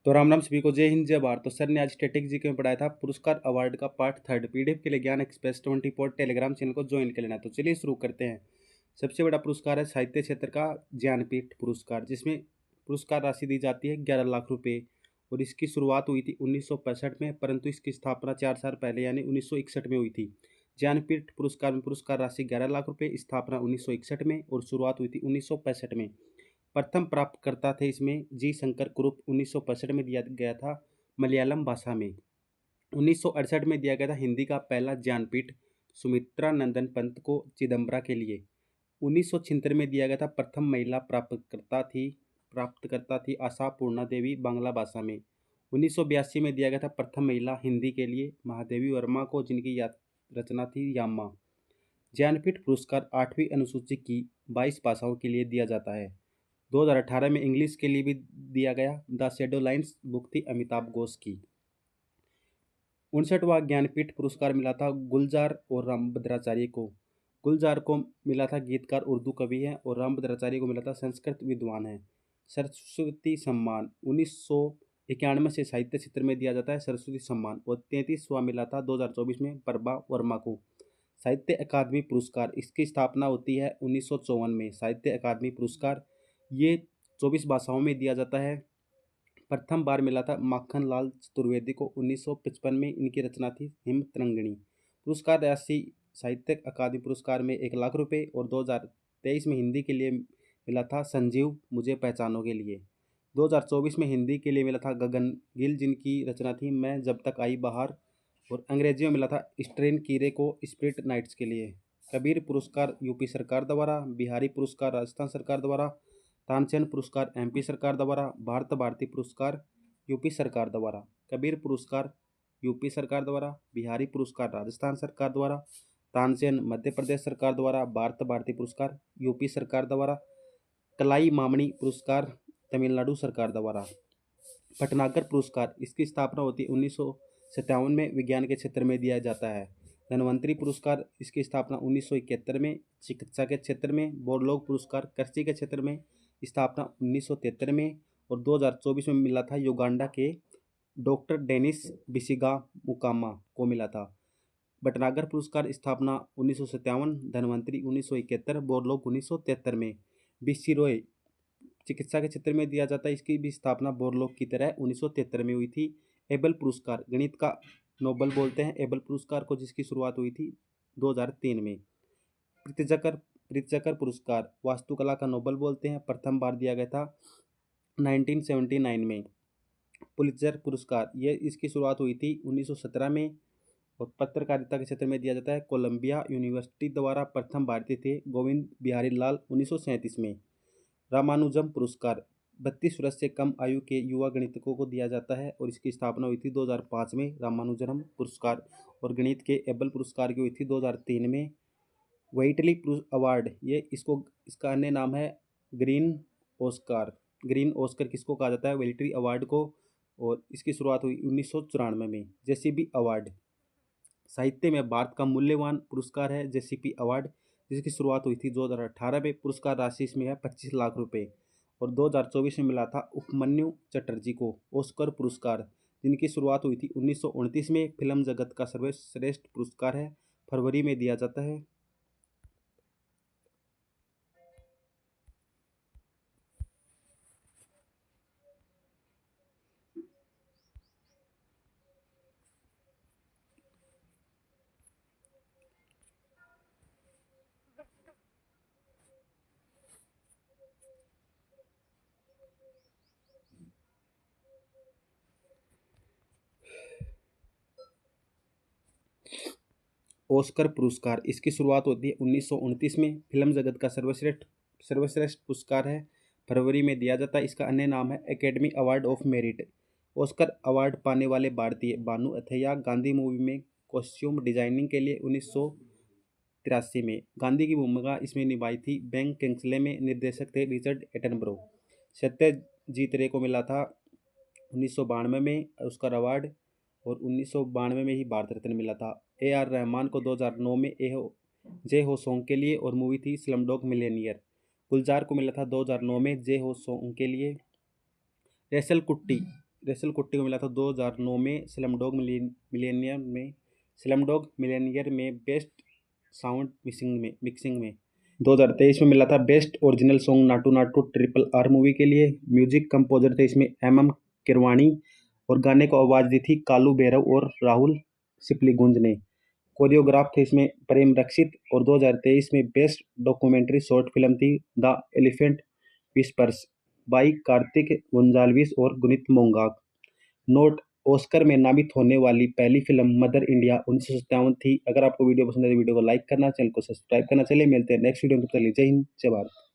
तो राम राम सभी को, जय हिंद जय भारत। तो सर ने आज स्टैटिक जीके में पढ़ाया था पुरस्कार अवार्ड का पार्ट 3 पीडीएफ के लिए ज्ञान एक्सप्रेस 24 टेलीग्राम चैनल को ज्वाइन कर लेना। तो चलिए शुरू करते हैं। सबसे बड़ा पुरस्कार है साहित्य क्षेत्र का ज्ञानपीठ पुरस्कार, जिसमें पुरस्कार राशि दी जाती है 11 लाख रुपए। और इसकी शुरुआत हुई थी 1965 में, परंतु इसकी स्थापना 4 साल पहले यानी 1961 में हुई थी। ज्ञानपीठ पुरस्कार में पुरस्कार राशि 11 लाख रुपए, स्थापना 1961 में और शुरुआत हुई थी 1965 में। प्रथम प्राप्तकर्ता थे इसमें जी शंकर कुरुप, 1965 में दिया गया था मलयालम भाषा में। 1968 में दिया गया था हिंदी का पहला ज्ञानपीठ सुमित्रा नंदन पंत को चिदम्बरा के लिए। 1976 में दिया गया था प्रथम महिला प्राप्तकर्ता थी आशा पूर्णा देवी, बांग्ला भाषा में। 1982 में दिया गया था प्रथम महिला हिंदी के लिए महादेवी वर्मा को, जिनकी रचना थी यामा। ज्ञानपीठ पुरस्कार 8वीं अनुसूची की 22 भाषाओं के लिए दिया जाता है। 2018 में इंग्लिश के लिए भी दिया गया। द शैडो लाइन्स बुक थी अमिताभ घोष की। 59वां ज्ञानपीठ पुरस्कार मिला था गुलजार और रामभद्राचार्य को। गुलजार को मिला था गीतकार उर्दू कवि है और रामभद्राचार्य को मिला था संस्कृत विद्वान है। सरस्वती सम्मान 1991 से साहित्य क्षेत्र में दिया जाता है सरस्वती सम्मान, और 33वां मिला था 2024 में प्रभा वर्मा को। साहित्य अकादमी पुरस्कार, इसकी स्थापना होती है 1954 में। साहित्य अकादमी पुरस्कार ये 24 भाषाओं में दिया जाता है। प्रथम बार मिला था माखन लाल चतुर्वेदी को 1955 में। इनकी रचना थी हिमतरंगिणी। पुरस्कार राशि साहित्य अकादमी पुरस्कार में 1 लाख रुपए, और 2023 में हिंदी के लिए मिला था संजीव मुझे पहचानों के लिए। 2024 में हिंदी के लिए मिला था गगन गिल, जिनकी रचना थी मैं जब तक आई बाहर, और अंग्रेजी में मिला था स्ट्रेन कीरे को स्पिरिट नाइट्स के लिए। कबीर पुरस्कार यूपी सरकार द्वारा, बिहारी पुरस्कार राजस्थान सरकार द्वारा, तानसेन पुरस्कार एमपी सरकार द्वारा, भारत भारती पुरस्कार यूपी सरकार द्वारा। कबीर पुरस्कार यूपी सरकार द्वारा, बिहारी पुरस्कार राजस्थान सरकार द्वारा, तानसेन मध्य प्रदेश सरकार द्वारा, भारत भारती पुरस्कार यूपी सरकार द्वारा, कलाई मामणी पुरस्कार तमिलनाडु सरकार द्वारा। भटनागर पुरस्कार, इसकी स्थापना होती है 1957 में, विज्ञान के क्षेत्र में दिया जाता है। धन्वंतरी पुरस्कार, इसकी स्थापना 1971 में, चिकित्सा के क्षेत्र में। बोरलोग पुरस्कार कृषि के क्षेत्र में, स्थापना 1973 में, और 2024 में मिला था युगांडा के डॉक्टर डेनिस बिसिगा मुकामा को मिला था। भटनागर पुरस्कार स्थापना 1957, धन्वंतरी 1971, बोरलोग 1973 में। बीसी रॉय चिकित्सा के क्षेत्र में दिया जाता है, इसकी भी स्थापना बोरलोग की तरह 1973 में हुई थी। एबल पुरस्कार, गणित का नोबल बोलते हैं एबल पुरस्कार को, जिसकी शुरुआत हुई थी 2003 में। प्रित्जकर पुरस्कार वास्तुकला का नोबल बोलते हैं, प्रथम बार दिया गया था 1979 में। पुलित्जर पुरस्कार ये इसकी शुरुआत हुई थी 1917 में, और पत्रकारिता के क्षेत्र में दिया जाता है। कोलंबिया यूनिवर्सिटी द्वारा प्रथम भारतीय थे गोविंद बिहारी लाल 1937 में। रामानुजम पुरस्कार 32 वर्ष से कम आयु के युवा गणितज्ञों को दिया जाता है, और इसकी स्थापना हुई थी 2005 में। रामानुजम पुरस्कार और गणित के एबल पुरस्कार की हुई थी 2003 में। व्हाइटली अवार्ड इसका अन्य नाम है ग्रीन ऑस्कर। ग्रीन ऑस्कर किसको कहा जाता है? व्हाइटली अवार्ड को, और इसकी शुरुआत हुई 1994 में। जेसीबी अवार्ड साहित्य में भारत का मूल्यवान पुरस्कार है जेसीपी अवार्ड, जिसकी शुरुआत हुई थी 2018 में। पुरस्कार राशि इसमें है 25 लाख रुपए, और 2024 में मिला था उपमन्यु चटर्जी को ऑस्कर पुरस्कार, जिनकी शुरुआत हुई थी 1929 में। फिल्म जगत का सर्वश्रेष्ठ पुरस्कार है, फरवरी में दिया जाता है। ऑस्कर पुरस्कार इसकी शुरुआत होती है 1929 में। फिल्म जगत का सर्वश्रेष्ठ पुरस्कार है, फरवरी में दिया जाता है। इसका अन्य नाम है academy award of merit. Oscar award पाने वाले भारतीय भानु अथैया, गांधी मूवी में कॉस्ट्यूम डिजाइनिंग के लिए 1983 में। गांधी की भूमिका इसमें निभाई थी। बैंक किंग्सले में निर्देशक थे रिचर्ड एटनबरो। सत्यजीत रे को मिला था 1992 में ऑस्कर अवार्ड, और 1992 में ही भारत रत्न मिला था। AR रहमान को 2009 में जे हो सॉन्ग के लिए, और मूवी थी स्लमडॉग मिलियनेयर। गुलजार को मिला था 2009 में जे हो सॉन्ग के लिए। रेसल कुट्टी रेसल कुट्टी को मिला था 2009 में स्लमडॉग मिलियनेयर में बेस्ट साउंड मिक्सिंग में। 2023 में मिला था best original song Naatu Naatu RRR movie के लिए। म्यूजिक कंपोजर थे इसमें MM किरवाणी और गाने को आवाज़ दी थी कालू भैरव और राहुल सिप्लीगुंज ने। कोरियोग्राफ थे इसमें प्रेम रक्षित और 2023 में बेस्ट डॉक्यूमेंट्री शॉर्ट फिल्म थी the elephant whispers by Kartik Gonsalves और गुनित मोंगाक। नोट: ऑस्कर में नामित होने वाली पहली फिल्म मदर इंडिया 1957 थी। अगर आपको वीडियो पसंद है तो वीडियो को लाइक करना, चैनल को सब्सक्राइब करना। चलिए मिलते हैं नेक्स्ट वीडियो में, तब तक के लिए जय हिंद जय भारत।